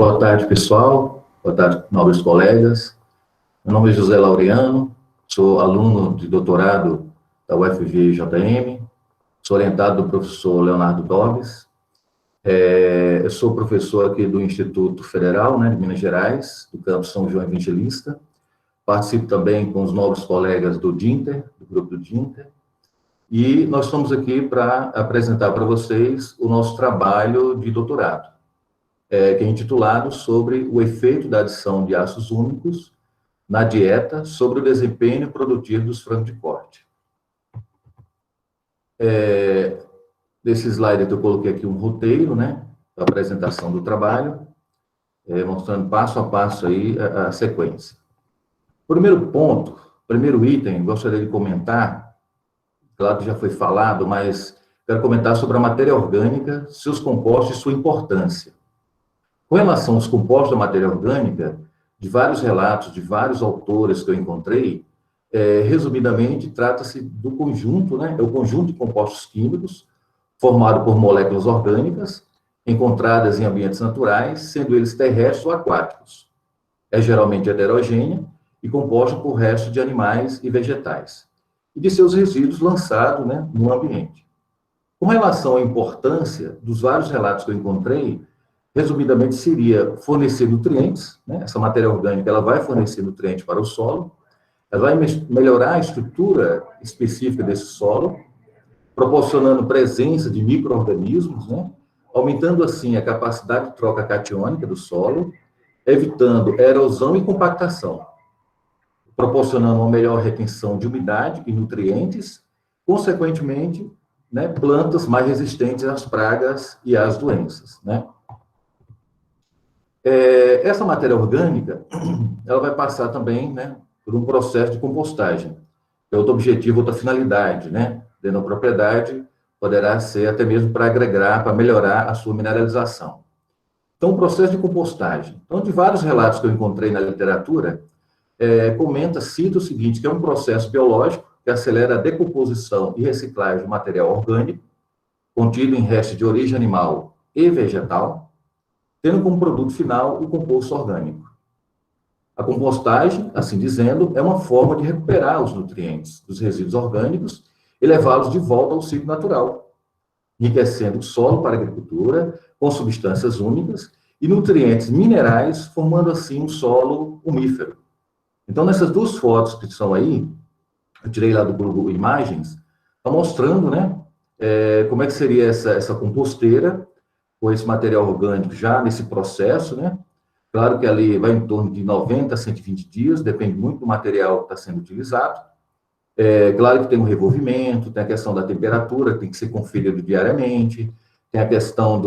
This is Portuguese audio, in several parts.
Boa tarde, pessoal. Boa tarde, nobres colegas. Meu nome é José Laureano, sou aluno de doutorado da UFV-JM, sou orientado do professor Leonardo Dobbs. Eu sou professor aqui do Instituto Federal, de Minas Gerais, do campus São João Evangelista. Participo também com os nobres colegas do DINTER, do grupo do DINTER. E nós estamos aqui para apresentar para vocês o nosso trabalho de doutorado, que é intitulado sobre o efeito da adição de ácidos úmicos na dieta sobre o desempenho produtivo dos frangos de corte. Desse slide eu coloquei aqui um roteiro, para a apresentação do trabalho, mostrando passo a passo aí a sequência. Primeiro ponto, primeiro item, gostaria de comentar, claro que já foi falado, mas quero comentar sobre a matéria orgânica, seus compostos e sua importância. Com relação aos compostos da matéria orgânica, de vários relatos, de vários autores que eu encontrei, resumidamente, trata-se do conjunto, é o conjunto de compostos químicos formado por moléculas orgânicas encontradas em ambientes naturais, sendo eles terrestres ou aquáticos. É geralmente heterogênea e composta por restos de animais e vegetais, e de seus resíduos lançados no ambiente. Com relação à importância dos vários relatos que eu encontrei, resumidamente, seria fornecer nutrientes, essa matéria orgânica ela vai fornecer nutrientes para o solo, ela vai melhorar a estrutura específica desse solo, proporcionando presença de micro-organismos, aumentando assim a capacidade de troca catiônica do solo, evitando erosão e compactação, proporcionando uma melhor retenção de umidade e nutrientes, consequentemente, plantas mais resistentes às pragas e às doenças, Essa matéria orgânica, ela vai passar também, por um processo de compostagem. É outro objetivo, outra finalidade, dentro da propriedade, poderá ser até mesmo para agregar, para melhorar a sua mineralização. Então, o processo de compostagem. Então, de vários relatos que eu encontrei na literatura, cita o seguinte, que é um processo biológico que acelera a decomposição e reciclagem do material orgânico, contido em restos de origem animal e vegetal, tendo como produto final o composto orgânico. A compostagem, assim dizendo, é uma forma de recuperar os nutrientes dos resíduos orgânicos e levá-los de volta ao ciclo natural, enriquecendo o solo para a agricultura com substâncias únicas e nutrientes minerais, formando assim um solo umífero. Então, nessas duas fotos que são aí, eu tirei lá do Google Imagens, está mostrando, como é que seria essa composteira, com esse material orgânico já nesse processo, Claro que ali vai em torno de 90 a 120 dias, depende muito do material que está sendo utilizado. Claro que tem um revolvimento, tem a questão da temperatura, que tem que ser conferido diariamente, tem a questão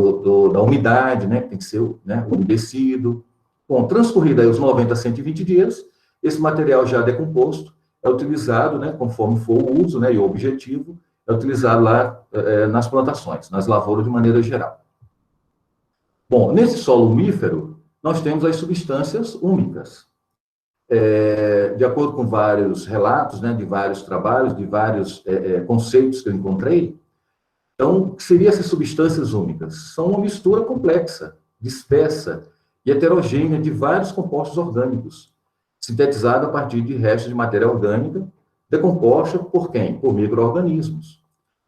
da umidade, que tem que ser umedecido. Bom, transcorrido aí os 90 a 120 dias, esse material já decomposto é utilizado, conforme for o uso e o objetivo, é utilizado lá nas plantações, nas lavouras de maneira geral. Bom, nesse solo umífero, nós temos as substâncias úmicas. De acordo com vários relatos, de vários trabalhos, de vários conceitos que eu encontrei, então, o que seriam essas substâncias úmicas? São uma mistura complexa, dispersa e heterogênea de vários compostos orgânicos, sintetizada a partir de restos de matéria orgânica, decomposta por quem? Por micro-organismos.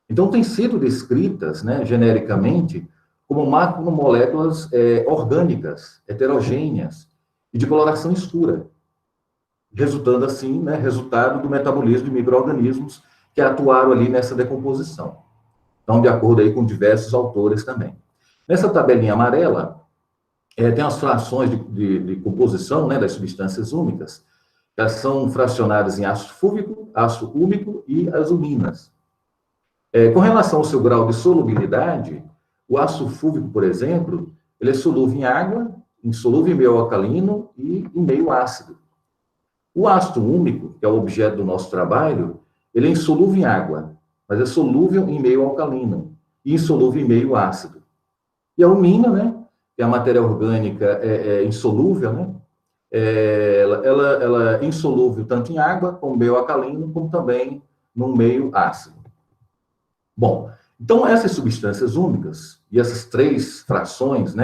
Então, têm sido descritas, genericamente, como macromoléculas orgânicas, heterogêneas e de coloração escura, resultando assim, resultado do metabolismo de micro-organismos que atuaram ali nessa decomposição. Então, de acordo aí com diversos autores também. Nessa tabelinha amarela, tem as frações de composição, das substâncias úmicas, que elas são fracionadas em ácido fúvico, ácido úmico e as uminas. Com relação ao seu grau de solubilidade, o ácido fúvico, por exemplo, ele é solúvel em água, insolúvel em meio alcalino e em meio ácido. O ácido úmico, que é o objeto do nosso trabalho, ele é insolúvel em água, mas é solúvel em meio alcalino e insolúvel em meio ácido. E a umina, que é a matéria orgânica insolúvel, ela é insolúvel tanto em água, como meio alcalino, como também no meio ácido. Bom, então essas substâncias úmicas e essas três frações,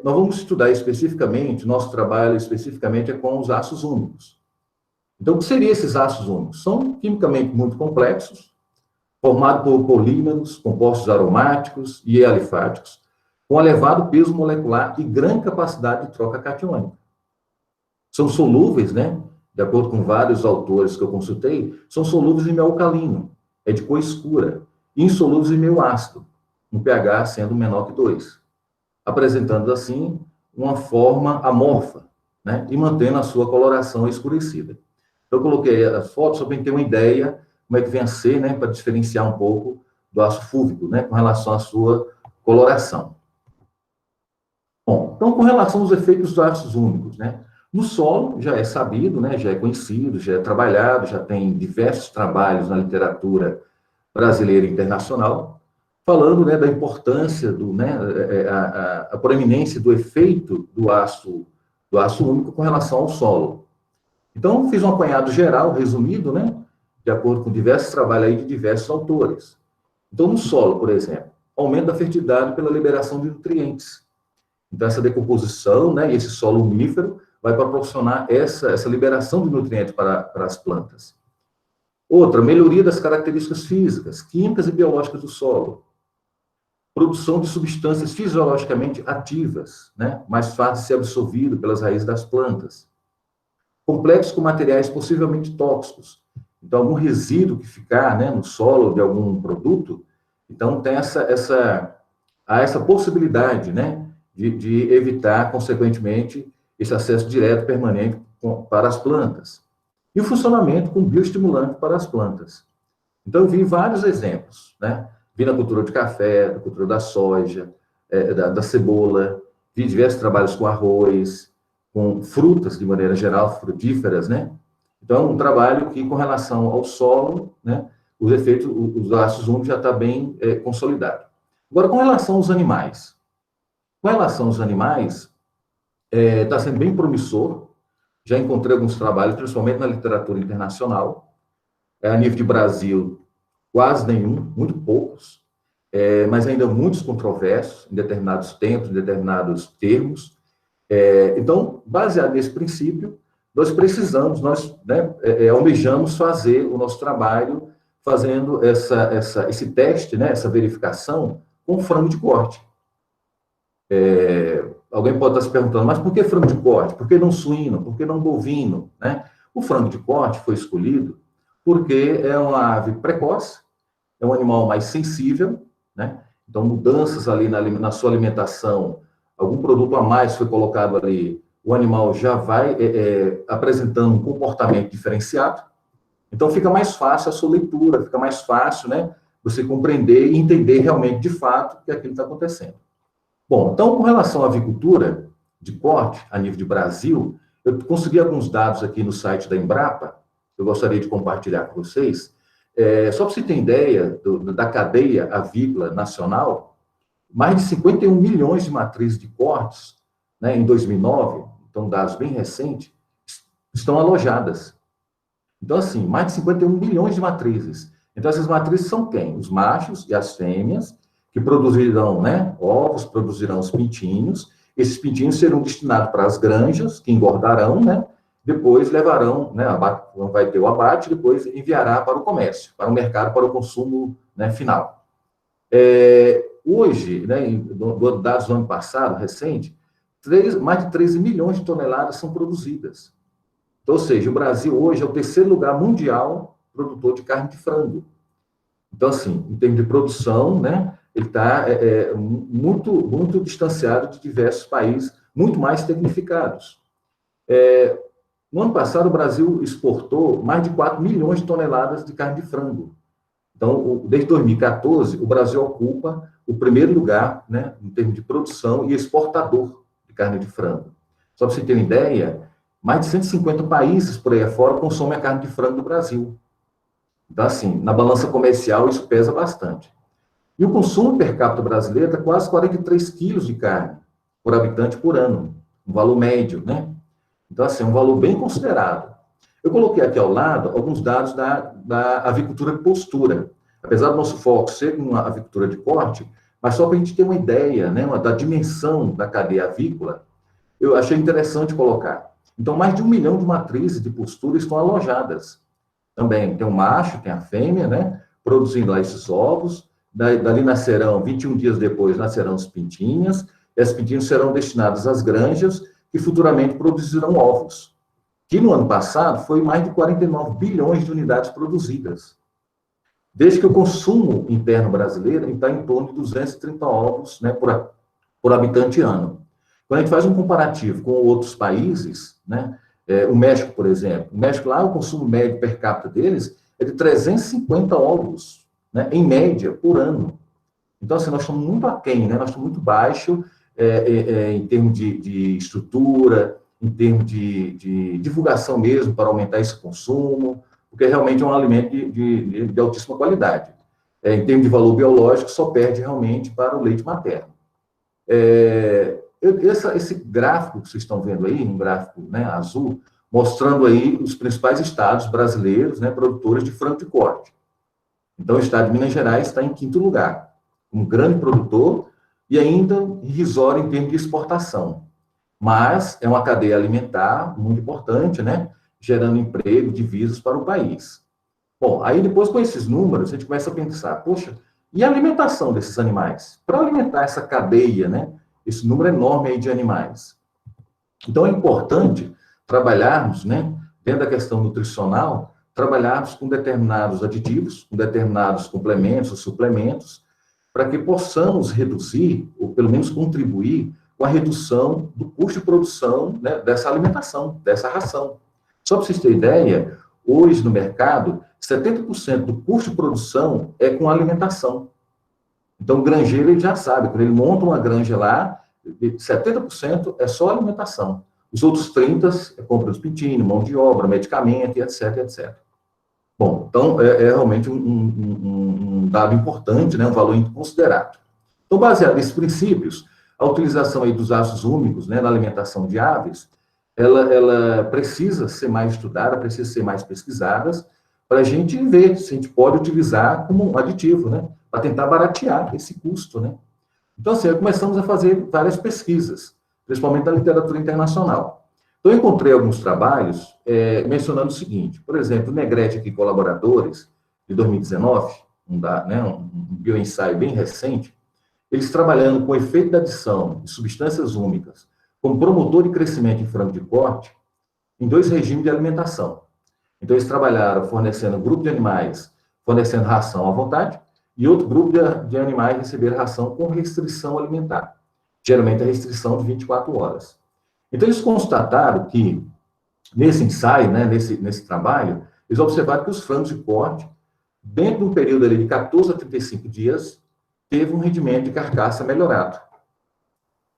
Nós vamos estudar especificamente, nosso trabalho especificamente é com os ácidos úmicos. Então, o que seriam esses ácidos úmicos? São quimicamente muito complexos, formados por polímeros, compostos aromáticos e alifáticos, com elevado peso molecular e grande capacidade de troca catiônica. São solúveis, né? De acordo com vários autores que eu consultei, são solúveis em meio alcalino, é de cor escura, e insolúveis em meio ácido, um pH sendo menor que 2, apresentando, assim, uma forma amorfa, né? E mantendo a sua coloração escurecida. Eu coloquei as fotos só para ter uma ideia como é que vem a ser, né? Para diferenciar um pouco do ácido fúvico, né? Com relação à sua coloração. Bom, então, com relação aos efeitos dos ácidos úmicos, né? No solo, já é sabido, né, já é conhecido, já é trabalhado, já tem diversos trabalhos na literatura brasileira e internacional, falando, né, da importância, a proeminência do efeito do ácido úmico com relação ao solo. Então, fiz um apanhado geral, resumido, né, de acordo com diversos trabalhos aí de diversos autores. Então, no solo, por exemplo, aumento da fertilidade pela liberação de nutrientes. Então, essa decomposição, né, e esse solo umífero vai proporcionar essa liberação de nutrientes para as plantas. Outra, melhoria das características físicas, químicas e biológicas do solo. Produção de substâncias fisiologicamente ativas, né, mais fácil de ser absorvido pelas raízes das plantas. Complexos com materiais possivelmente tóxicos. Então, algum resíduo que ficar, né, no solo de algum produto, então tem essa possibilidade, né, de evitar, consequentemente, esse acesso direto, permanente para as plantas. E o funcionamento com bioestimulante para as plantas. Então, eu vi vários exemplos, né? Vi na cultura de café, na cultura da soja, da cebola, vi diversos trabalhos com arroz, com frutas, de maneira geral, frutíferas, né? Então, é um trabalho que, com relação ao solo, né, os efeitos, os ácidos úmicos já está bem consolidado. Agora, com relação aos animais. Com relação aos animais, está sendo bem promissor. Já encontrei alguns trabalhos, principalmente na literatura internacional. A nível de Brasil, quase nenhum, muito poucos, mas ainda muitos controversos, em determinados tempos, em determinados termos. Então, baseado nesse princípio, nós precisamos, né, almejamos fazer o nosso trabalho fazendo esse teste, né, essa verificação com frango de corte. Alguém pode estar se perguntando, mas por que frango de corte? Por que não suíno? Por que não bovino? Né? O frango de corte foi escolhido porque é uma ave precoce, é um animal mais sensível, né? Então, mudanças ali na sua alimentação, algum produto a mais foi colocado ali, o animal já vai apresentando um comportamento diferenciado. Então, fica mais fácil a sua leitura, fica mais fácil, né, você compreender e entender realmente, de fato, o que aquilo está acontecendo. Bom, então, com relação à avicultura de corte, a nível de Brasil, eu consegui alguns dados aqui no site da Embrapa, eu gostaria de compartilhar com vocês. Só para você ter ideia da cadeia avícola nacional, mais de 51 milhões de matrizes de cortes, né, em 2009, então dados bem recentes, estão alojadas. Então, assim, mais de 51 milhões de matrizes. Então, essas matrizes são quem? Os machos e as fêmeas, que produzirão, né, ovos, produzirão os pintinhos. Esses pintinhos serão destinados para as granjas, que engordarão, né? Depois levarão, né, vai ter o abate, depois enviará para o comércio, para o mercado, para o consumo, né, final. Hoje, né, dados do ano passado, recente, mais de 13 milhões de toneladas são produzidas. Então, ou seja, o Brasil hoje é o terceiro lugar mundial produtor de carne de frango. Então, assim, em termos de produção, né, ele está muito, muito distanciado de diversos países, muito mais tecnificados. No ano passado, o Brasil exportou mais de 4 milhões de toneladas de carne de frango. Então, desde 2014, o Brasil ocupa o primeiro lugar, né, em termos de produção e exportador de carne de frango. Só para você ter uma ideia, mais de 150 países por aí afora consomem a carne de frango do Brasil. Então, assim, na balança comercial, isso pesa bastante. E o consumo per capita brasileiro está quase 43 quilos de carne por habitante por ano, um valor médio, né? Então, assim, é um valor bem considerado. Eu coloquei aqui ao lado alguns dados da avicultura de postura. Apesar do nosso foco ser uma avicultura de corte, Mas só para a gente ter uma ideia, né, da dimensão da cadeia avícola, eu achei interessante colocar. Então, mais de 1 milhão de matrizes de postura estão alojadas. Também tem o macho, tem a fêmea, né, produzindo lá esses ovos. Dali nascerão, 21 dias depois, nascerão as pintinhas. E as pintinhas serão destinadas às granjas, que futuramente produzirão ovos. Que no ano passado foi mais de 49 bilhões de unidades produzidas. Desde que o consumo interno brasileiro está em torno de 230 ovos, né, por habitante ano. Quando a gente faz um comparativo com outros países, né, o México, por exemplo, o México lá, o consumo médio per capita deles é de 350 ovos, né, em média, por ano. Então, assim, nós estamos muito aquém, né, nós estamos muito baixo em termos de estrutura, em termos de divulgação mesmo, para aumentar esse consumo, porque realmente é um alimento de altíssima qualidade. Em termos de valor biológico, só perde realmente para o leite materno. Esse gráfico que vocês estão vendo aí, um gráfico, né, azul, mostrando aí os principais estados brasileiros, né, produtores de frango de corte. Então, o estado de Minas Gerais está em 5º lugar, um grande produtor e ainda irrisório em termos de exportação. Mas é uma cadeia alimentar muito importante, né, gerando emprego, divisas para o país. Bom, aí depois com esses números, a gente começa a pensar, poxa, e a alimentação desses animais? Para alimentar essa cadeia, né, esse número enorme aí de animais. Então, é importante trabalharmos, né, dentro da questão nutricional, trabalharmos com determinados aditivos, com determinados complementos ou suplementos, para que possamos reduzir, ou pelo menos contribuir, com a redução do custo de produção, né, dessa alimentação, dessa ração. Só para vocês terem ideia, hoje no mercado, 70% do custo de produção é com alimentação. Então, o granjeiro ele já sabe, quando ele monta uma granja lá, 70% é só alimentação. Os outros 30% é compra dos pintinhos, mão de obra, medicamento, etc, etc. Bom, então, é realmente um dado importante, né, um valor considerado. Então, baseado nesses princípios, a utilização aí dos ácidos úmicos, né, na alimentação de aves, ela precisa ser mais estudada, precisa ser mais pesquisada, para a gente ver se a gente pode utilizar como um aditivo, né, para tentar baratear esse custo, né. Então, assim, começamos a fazer várias pesquisas, principalmente na literatura internacional. Então, eu encontrei alguns trabalhos mencionando o seguinte, por exemplo, o Negrete e colaboradores, de 2019, um bioensaio bem recente, eles trabalhando com o efeito da adição de substâncias úmicas como promotor de crescimento em frango de corte, em 2 regimes de alimentação. Então, eles trabalharam fornecendo um grupo de animais, fornecendo ração à vontade, e outro grupo de animais receber ração com restrição alimentar, geralmente a restrição de 24 horas. Então, eles constataram que, nesse ensaio, né, nesse trabalho, eles observaram que os frangos de corte, dentro de um período ali de 14 a 35 dias, teve um rendimento de carcaça melhorado.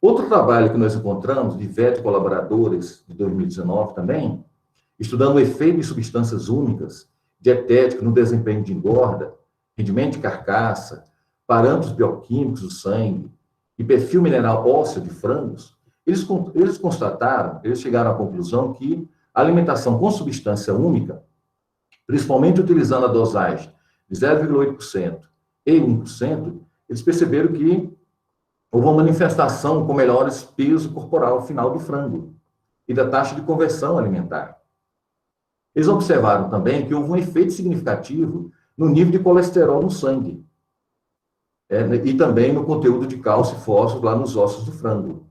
Outro trabalho que nós encontramos, de VET colaboradores, de 2019 também, estudando o efeito de substâncias úmicas, dietéticas no desempenho de engorda, rendimento de carcaça, parâmetros bioquímicos do sangue e perfil mineral ósseo de frangos, eles constataram, eles chegaram à conclusão que a alimentação com substância úmica, principalmente utilizando a dosagem de 0,8% e 1%, eles perceberam que houve uma manifestação com melhores peso corporal final do frango e da taxa de conversão alimentar. Eles observaram também que houve um efeito significativo no nível de colesterol no sangue e também no conteúdo de cálcio e fósforo lá nos ossos do frango.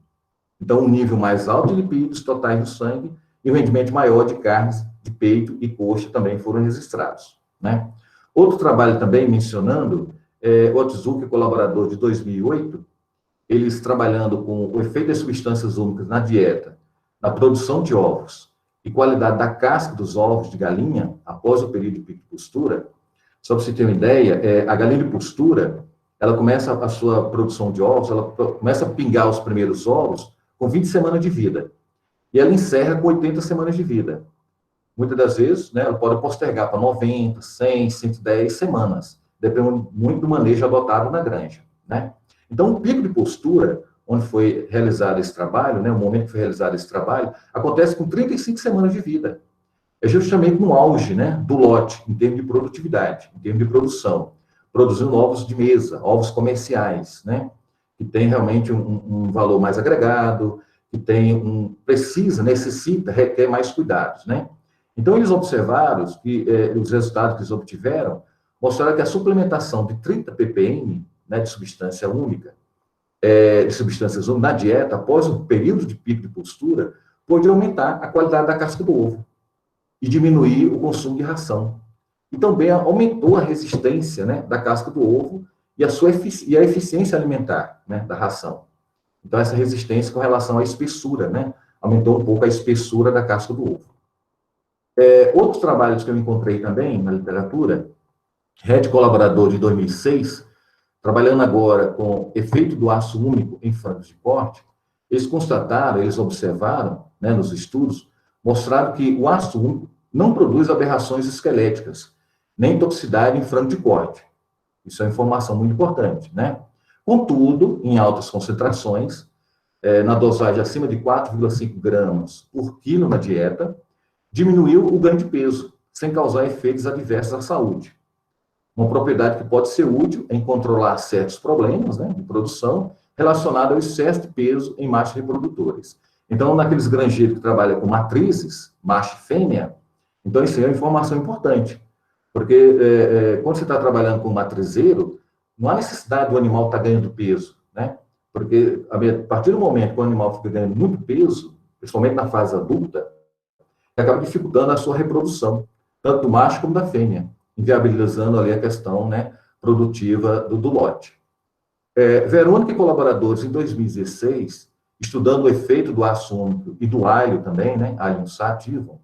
Então, um nível mais alto de lipídios totais do sangue e um rendimento maior de carnes de peito e coxa também foram registrados, né? Outro trabalho também mencionando, o Otsuki, colaborador de 2008, eles trabalhando com o efeito das substâncias úmicas na dieta, na produção de ovos e qualidade da casca dos ovos de galinha após o período de postura. Só para você ter uma ideia, a galinha de postura, ela começa a sua produção de ovos, ela começa a pingar os primeiros ovos com 20 semanas de vida. E ela encerra com 80 semanas de vida. Muitas das vezes, né, ela pode postergar para 90, 100, 110 semanas, dependendo muito do manejo adotado na granja, né? Então, o pico de postura, onde foi realizado esse trabalho, né, o momento que foi realizado esse trabalho, acontece com 35 semanas de vida. É justamente no auge, né, do lote, em termos de produtividade, em termos de produção. produzindo ovos de mesa, ovos comerciais, né? Que tem realmente um valor mais agregado, que tem necessita, requer mais cuidados, né? Então, eles observaram que os resultados que eles obtiveram mostraram que a suplementação de 30 ppm, né, de substância única, de substâncias únicas na dieta, após um período de pico de postura, pode aumentar a qualidade da casca do ovo e diminuir o consumo de ração. E também aumentou a resistência, né, da casca do ovo e a eficiência alimentar, né, da ração. Então, essa resistência com relação à espessura, né, aumentou um pouco a espessura da casca do ovo. Outros trabalhos que eu encontrei também na literatura, Red Colaborador de 2006, trabalhando agora com efeito do ácido úmico em frangos de corte, eles observaram, né, nos estudos, mostraram que o ácido úmico não produz aberrações esqueléticas, nem toxicidade em frango de corte. Isso é uma informação muito importante, né? Contudo, em altas concentrações, na dosagem acima de 4,5 gramas por quilo na dieta, diminuiu o ganho de peso, sem causar efeitos adversos à saúde. Uma propriedade que pode ser útil em controlar certos problemas, né, de produção relacionados ao excesso de peso em machos reprodutores. Então, naqueles granjeiros que trabalham com matrizes, macho e fêmea, então isso é uma informação importante, porque quando você está trabalhando com um matrizeiro, não há necessidade do animal estar ganhando peso, né? Porque a partir do momento que o animal fica ganhando muito peso, principalmente na fase adulta, acaba dificultando a sua reprodução, tanto do macho como da fêmea, inviabilizando ali a questão, né, produtiva do lote. Verônica e colaboradores, em 2016, estudando o efeito do ácido úmico e do alho também, né, alho saativo,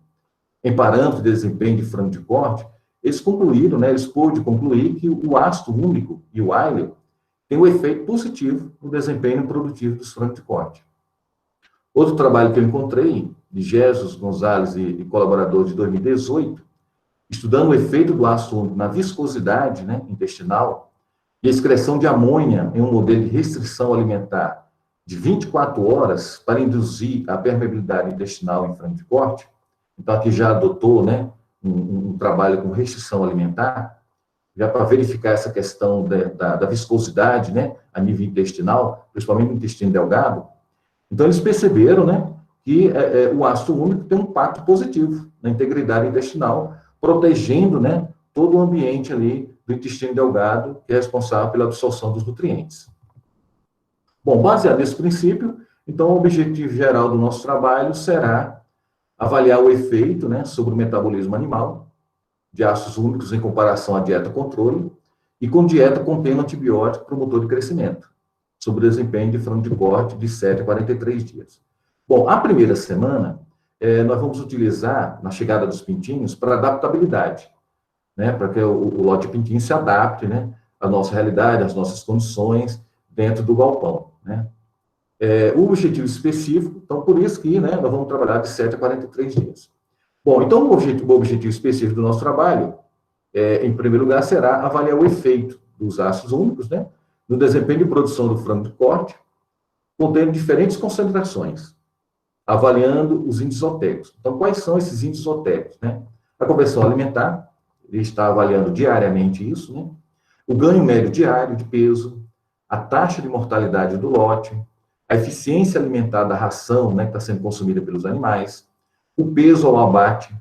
em parâmetros de desempenho de frango de corte, eles concluíram, né, eles pôde concluir que o ácido úmico e o alho têm um efeito positivo no desempenho produtivo dos frangos de corte. Outro trabalho que eu encontrei, de Jesus Gonzalez e colaborador de 2018, estudando o efeito do ácido úmico na viscosidade, né, intestinal e a excreção de amônia em um modelo de restrição alimentar de 24 horas para induzir a permeabilidade intestinal em frango de corte. Então, aqui já adotou, né, um trabalho com restrição alimentar, já para verificar essa questão da viscosidade, né, a nível intestinal, principalmente no intestino delgado. Então, eles perceberam, né, que o ácido úmico tem um impacto positivo na integridade intestinal, protegendo, né, todo o ambiente ali do intestino delgado, que é responsável pela absorção dos nutrientes. Bom, baseado nesse princípio, então, o objetivo geral do nosso trabalho será avaliar o efeito, né, sobre o metabolismo animal de ácidos úmicos em comparação à dieta controle e com dieta contendo antibiótico promotor de crescimento, sobre o desempenho de frango de corte de 7 a 43 dias. Bom, a primeira semana, nós vamos utilizar, na chegada dos pintinhos, para adaptabilidade, né, para que o lote de pintinho se adapte, né, à nossa realidade, às nossas condições dentro do galpão, né. O objetivo específico, então, por isso que, né, nós vamos trabalhar de 7 a 43 dias. Bom, então, o objetivo específico do nosso trabalho, em primeiro lugar, será avaliar o efeito dos ácidos úmicos, né, no desempenho de produção do frango de corte, contendo diferentes concentrações, avaliando os índices oteicos. Então, quais são esses índices oteicos, né? A conversão alimentar, ele está avaliando diariamente isso, né? O ganho médio diário de peso, a taxa de mortalidade do lote, a eficiência alimentar da ração, né, que está sendo consumida pelos animais, o peso ao abate,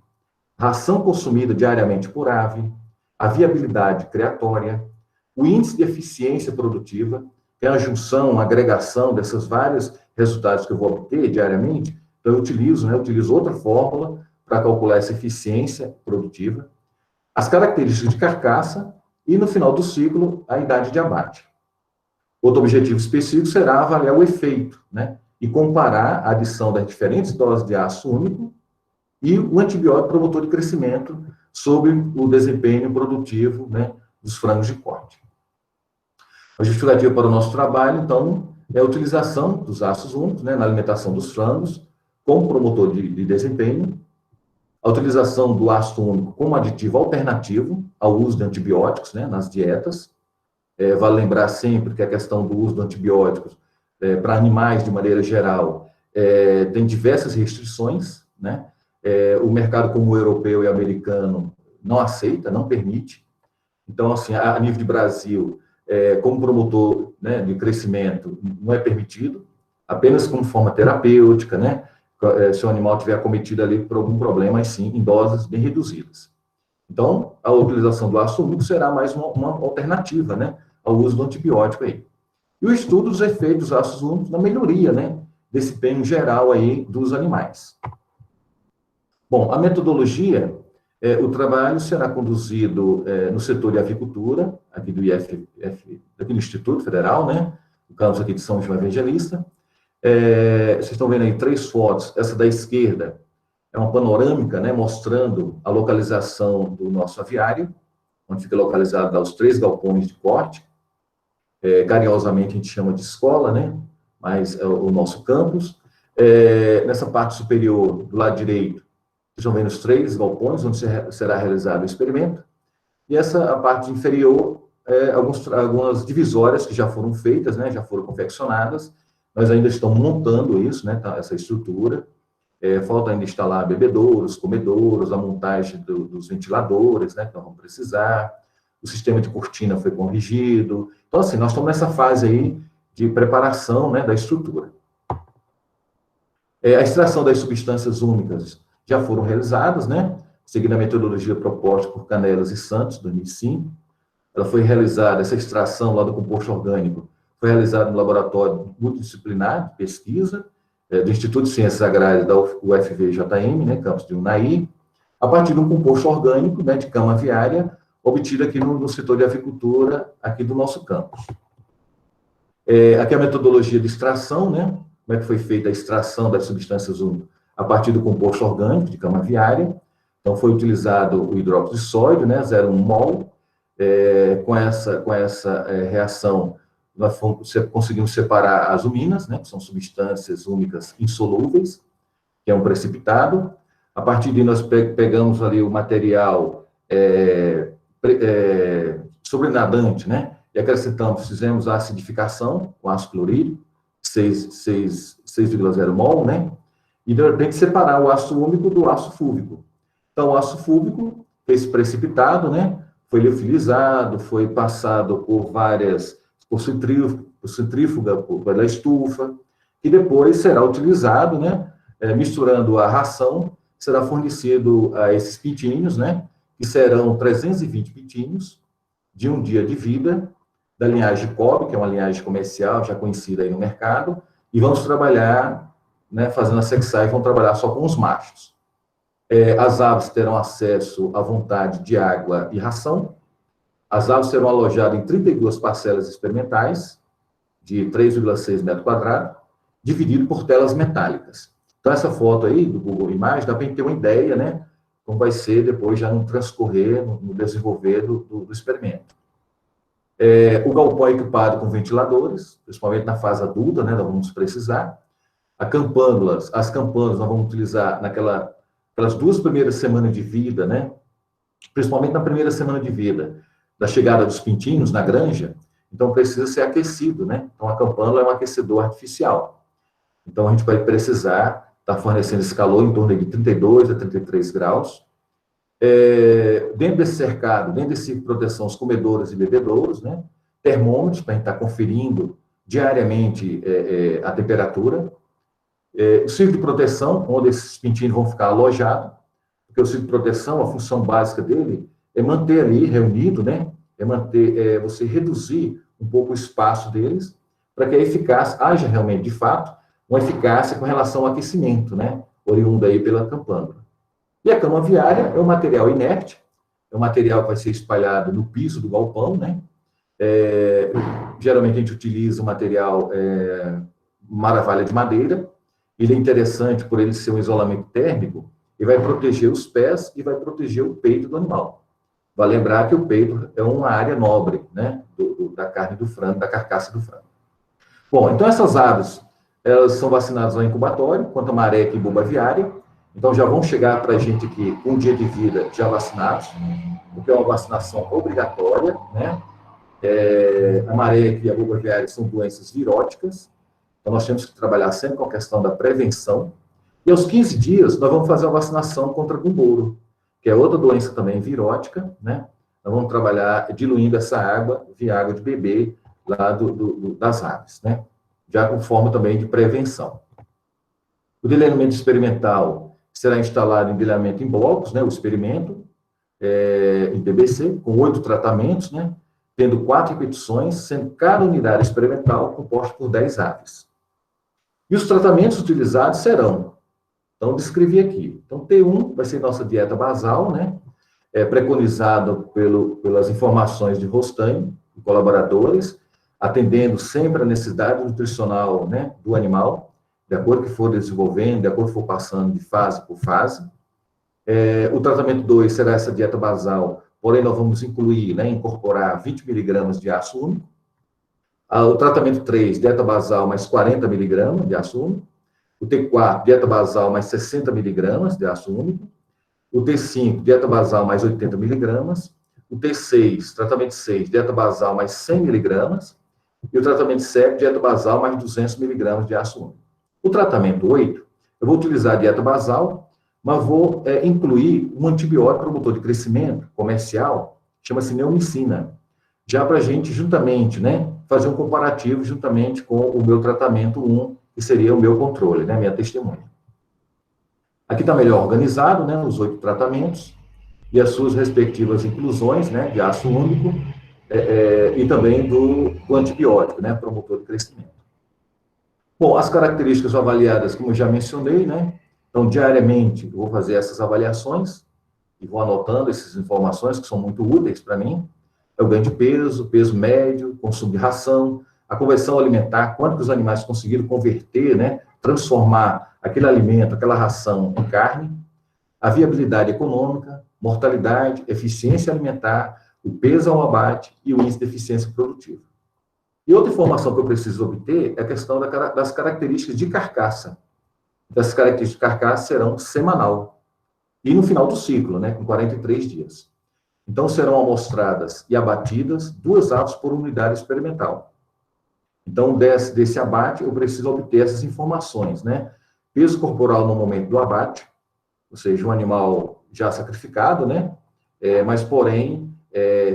ração consumida diariamente por ave, a viabilidade criatória, o índice de eficiência produtiva, que é a junção, uma agregação dessas vários resultados que eu vou obter diariamente. Então, eu utilizo outra fórmula para calcular essa eficiência produtiva, as características de carcaça e, no final do ciclo, a idade de abate. Outro objetivo específico será avaliar o efeito, né, e comparar a adição das diferentes doses de ácido úmico e o antibiótico promotor de crescimento sobre o desempenho produtivo, né, dos frangos de corte. A justificativa para o nosso trabalho, então, é a utilização dos ácidos úmicos, né, na alimentação dos frangos como promotor de desempenho, a utilização do ácido úmico como aditivo alternativo ao uso de antibióticos, né, nas dietas. Vale lembrar sempre que a questão do uso de antibióticos para animais, de maneira geral, tem diversas restrições, né? O mercado como o europeu e americano não aceita, não permite. Então, assim, a nível de Brasil, como promotor, né, de crescimento, não é permitido, apenas como forma terapêutica, né? Se o animal tiver acometido ali por algum problema, aí sim, em doses bem reduzidas. Então, a utilização do ácido úmico será mais uma alternativa, né, ao uso do antibiótico aí. E o estudo dos efeitos dos ácidos úmicos na melhoria, né, desse desempenho geral aí dos animais. Bom, a metodologia, o trabalho será conduzido no setor de avicultura, aqui do IFF, aqui do Instituto Federal, né, no campus aqui de São João Evangelista. Vocês estão vendo aí 3 fotos, essa da esquerda é uma panorâmica, né, mostrando a localização do nosso aviário, onde fica localizado os 3 galpões de corte, carinhosamente a gente chama de escola, né, mas é o nosso campus. Nessa parte superior, do lado direito, vocês estão vendo os 3 galpões, onde será realizado o experimento, e a parte inferior, algumas divisórias que já foram feitas, né, já foram confeccionadas, nós ainda estamos montando isso, né, essa estrutura. Falta ainda instalar bebedouros, comedouros, a montagem dos ventiladores, né, que nós vamos precisar. O sistema de cortina foi corrigido. Então, assim, nós estamos nessa fase aí de preparação, né, da estrutura. A extração das substâncias úmicas já foram realizadas, né, seguindo a metodologia proposta por Canelas e Santos, 2005. Ela foi realizada, essa extração lá do composto orgânico, foi realizada no laboratório multidisciplinar de pesquisa, do Instituto de Ciências Agrárias da UFVJM, né, campus de Unai, a partir de um composto orgânico, né, de cama aviária, obtido aqui no setor de avicultura, aqui do nosso campus. Aqui a metodologia de extração, né, como é que foi feita a extração das substâncias úmicas a partir do composto orgânico de cama aviária. Então, foi utilizado o hidróxido de sódio, né, 0,1 mol. Com essa reação, nós conseguimos separar as uminas, né, que são substâncias úmicas insolúveis, que é um precipitado. A partir daí, nós pegamos ali o material sobrenadante, né, e acrescentamos, fizemos a acidificação com ácido clorídrico, 6,0 mol, né, e de repente separar o ácido úmico do ácido fúvico. Então, o ácido fúvico, esse precipitado, né, foi liofilizado, foi passado por centrífuga, pela estufa, e depois será utilizado, né, misturando a ração, será fornecido a esses pintinhos, né, que serão 320 pintinhos de um dia de vida, da linhagem Kobe, que é uma linhagem comercial já conhecida aí no mercado, e vamos trabalhar, né, fazendo a sexagem, vamos trabalhar só com os machos. As aves terão acesso à vontade de água e ração. As aves serão alojadas em 32 parcelas experimentais, de 3,6 metros quadrados, dividido por telas metálicas. Então, essa foto aí, do Google Imagens, dá para a gente ter uma ideia, né, como vai ser depois, já no transcorrer, no desenvolver do experimento. O galpão é equipado com ventiladores, principalmente na fase adulta, né, nós vamos precisar. As campânulas nós vamos utilizar aquelas 2 primeiras semanas de vida, né, principalmente na primeira semana de vida, da chegada dos pintinhos na granja, então precisa ser aquecido, né? Então a campânula é um aquecedor artificial. Então a gente vai precisar estar fornecendo esse calor em torno de 32 a 33 graus. Dentro desse cercado, dentro desse proteção, os comedouros e bebedouros, né? Termômetros para a gente estar conferindo diariamente a temperatura. O ciclo de proteção, onde esses pintinhos vão ficar alojados, porque o ciclo de proteção, a função básica dele é manter ali reunido, né? Você reduzir um pouco o espaço deles, para que a eficácia, haja realmente, de fato, uma eficácia com relação ao aquecimento, né? Oriundo aí pela campândula. E a cama aviária é um material inerte, é um material que vai ser espalhado no piso do galpão, né? Geralmente a gente utiliza o material maravalha de madeira. Ele é interessante por ele ser um isolamento térmico, e vai proteger os pés e vai proteger o peito do animal. Vai lembrar que o peito é uma área nobre, né, da carne do frango, da carcaça do frango. Bom, então essas aves, elas são vacinadas no incubatório, quanto a mareca e buba aviária, então já vão chegar para a gente aqui com um dia de vida já vacinados, porque é uma vacinação obrigatória, né? A mareca e a buba aviária são doenças viróticas, então nós temos que trabalhar sempre com a questão da prevenção, e aos 15 dias nós vamos fazer a vacinação contra gumbouro, que é outra doença também virótica, né? nós vamos trabalhar diluindo essa água via água de beber lá das aves, né? Já com forma também de prevenção. O delineamento experimental será instalado em delineamento em blocos, né? O experimento, em PBC, com 8 tratamentos, né? Tendo 4 repetições, sendo cada unidade experimental composta por 10 aves. E os tratamentos utilizados serão, então, descrevi aqui. Então, T1 vai ser nossa dieta basal, né? Preconizado pelas informações de Rostain e colaboradores, atendendo sempre a necessidade nutricional, né, do animal, de acordo que for desenvolvendo, de acordo que for passando de fase por fase. O tratamento 2 será essa dieta basal, porém nós vamos incluir, né, incorporar 20 miligramas de aço único. O tratamento 3, dieta basal mais 40 miligramas de aço único. O T4, dieta basal mais 60 miligramas de aço único. O T5, dieta basal mais 80 miligramas. O T6, tratamento 6, dieta basal mais 100 miligramas. E o tratamento 7, dieta basal mais 200 miligramas de aço único. O tratamento 8, eu vou utilizar a dieta basal, mas vou incluir um antibiótico promotor de crescimento comercial, chama-se neomicina, já para a gente, juntamente, né, fazer um comparativo juntamente com o meu tratamento 1, que seria o meu controle, né, minha testemunha. Aqui está melhor organizado, né, os 8 tratamentos e as suas respectivas inclusões, né, de aço único e também do antibiótico, né, promotor de crescimento. Bom, as características avaliadas, como eu já mencionei, né, então, diariamente, eu vou fazer essas avaliações e vou anotando essas informações que são muito úteis para mim. É o ganho de peso, peso médio, consumo de ração, a conversão alimentar, quanto que os animais conseguiram converter, né, transformar aquele alimento, aquela ração em carne, a viabilidade econômica, mortalidade, eficiência alimentar, o peso ao abate e o índice de eficiência produtiva. E outra informação que eu preciso obter é a questão das características de carcaça. Essas características de carcaça serão semanal e no final do ciclo, né, com 43 dias. Então, serão amostradas e abatidas 2 aves por unidade experimental. Então, desse abate, eu preciso obter essas informações, né? Peso corporal no momento do abate, ou seja, um animal já sacrificado, né? Mas, porém,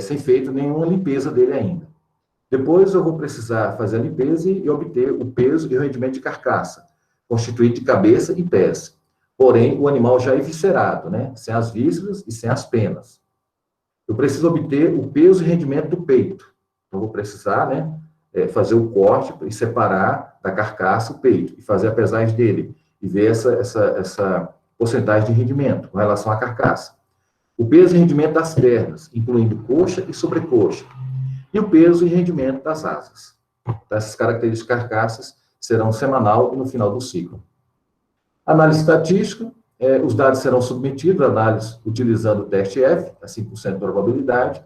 sem feito nenhuma limpeza dele ainda. Depois, eu vou precisar fazer a limpeza e obter o peso e o rendimento de carcaça, constituído de cabeça e pés. Porém, o animal já é viscerado, né? Sem as vísceras e sem as penas. Eu preciso obter o peso e rendimento do peito. Então, vou precisar, né, fazer o corte e separar da carcaça o peito, e fazer a pesagem dele, e ver essa porcentagem de rendimento com relação à carcaça. O peso e rendimento das pernas, incluindo coxa e sobrecoxa. E o peso e rendimento das asas. Então, essas características de carcaças serão semanal e no final do ciclo. Análise estatística. Os dados serão submetidos à análise utilizando o teste F, a 5% de probabilidade.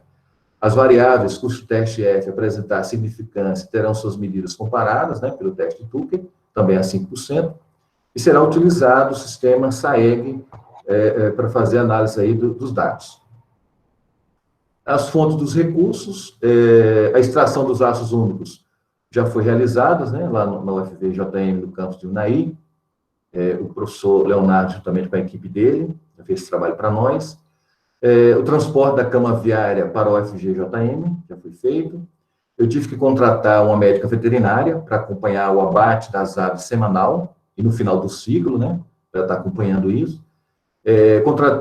As variáveis cujo teste F apresentar significância terão suas medidas comparadas, né, pelo teste Tucker, também a 5%, e será utilizado o sistema SAEG para fazer a análise aí dos dados. As fontes dos recursos, a extração dos ácidos únicos já foi realizada, né, lá na UFVJM, no campus de Unai. O professor Leonardo, juntamente com a equipe dele, já fez esse trabalho para nós. O transporte da cama viária para o UFGJM, já foi feito. Eu tive que contratar uma médica veterinária para acompanhar o abate das aves semanal e no final do ciclo, né, para estar acompanhando isso.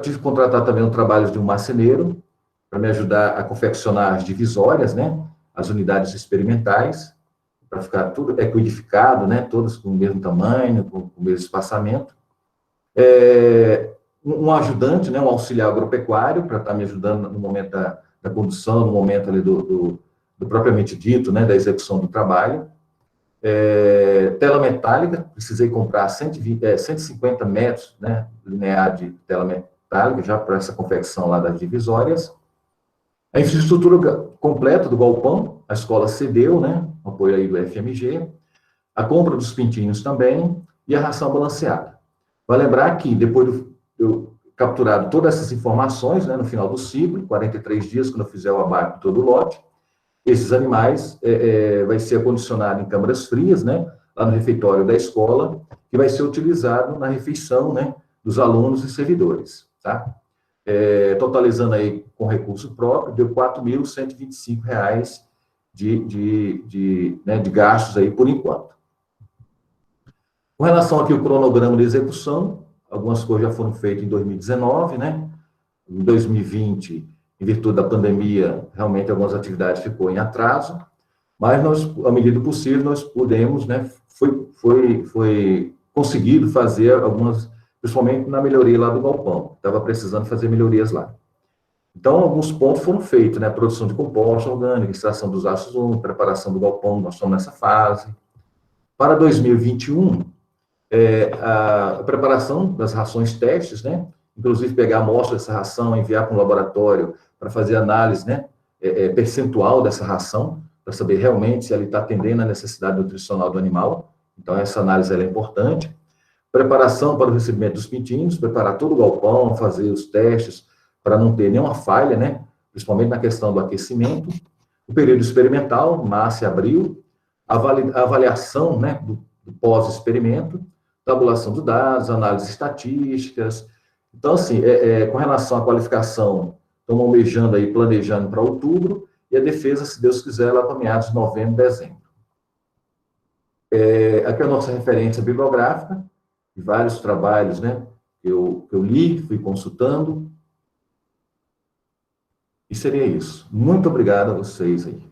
Tive que contratar também o trabalho de um marceneiro para me ajudar a confeccionar as divisórias, né, as unidades experimentais, para ficar tudo equidificado, né, todas com o mesmo tamanho, com o mesmo espaçamento. Um ajudante, né, um auxiliar agropecuário, para estar me ajudando no momento da condução, no momento ali do propriamente dito, né, da execução do trabalho. Tela metálica, precisei comprar 150 metros, né, linear de tela metálica, já para essa confecção lá das divisórias. A infraestrutura completa do galpão, a escola cedeu, né, apoio aí do FMG, a compra dos pintinhos também, e a ração balanceada. Vai lembrar que, depois de eu capturado todas essas informações, né, no final do ciclo, 43 dias, quando eu fizer o abate de todo o lote, esses animais vai ser acondicionado em câmaras frias, né, lá no refeitório da escola, que vai ser utilizado na refeição, né, dos alunos e servidores, tá? totalizando aí com recurso próprio, deu R$ 4.125 de gastos aí por enquanto. Com relação aqui ao cronograma de execução, algumas coisas já foram feitas em 2019, né? Em 2020, em virtude da pandemia, realmente algumas atividades ficou em atraso, mas nós, à medida do possível, nós pudemos, né? Foi conseguido fazer algumas, principalmente na melhoria lá do galpão, estava precisando fazer melhorias lá. Então, alguns pontos foram feitos, né? Produção de composta orgânica, extração dos ácidos úmicos, preparação do galpão, nós estamos nessa fase. Para 2021, a preparação das rações testes, né? Inclusive pegar a amostra dessa ração, enviar para um laboratório para fazer análise, né? Percentual dessa ração, para saber realmente se ela está atendendo à necessidade nutricional do animal. Então, essa análise é importante. Preparação para o recebimento dos pintinhos, preparar todo o galpão, fazer os testes para não ter nenhuma falha, né? Principalmente na questão do aquecimento. O período experimental, março e abril. A avaliação, né, do pós-experimento, tabulação de dados, análises estatísticas. Então, assim, com relação à qualificação, estamos almejando aí, planejando para outubro, e a defesa, se Deus quiser, lá para meados de novembro, dezembro. Aqui é a nossa referência bibliográfica, de vários trabalhos, né, que eu li, fui consultando, e seria isso. Muito obrigado a vocês aí.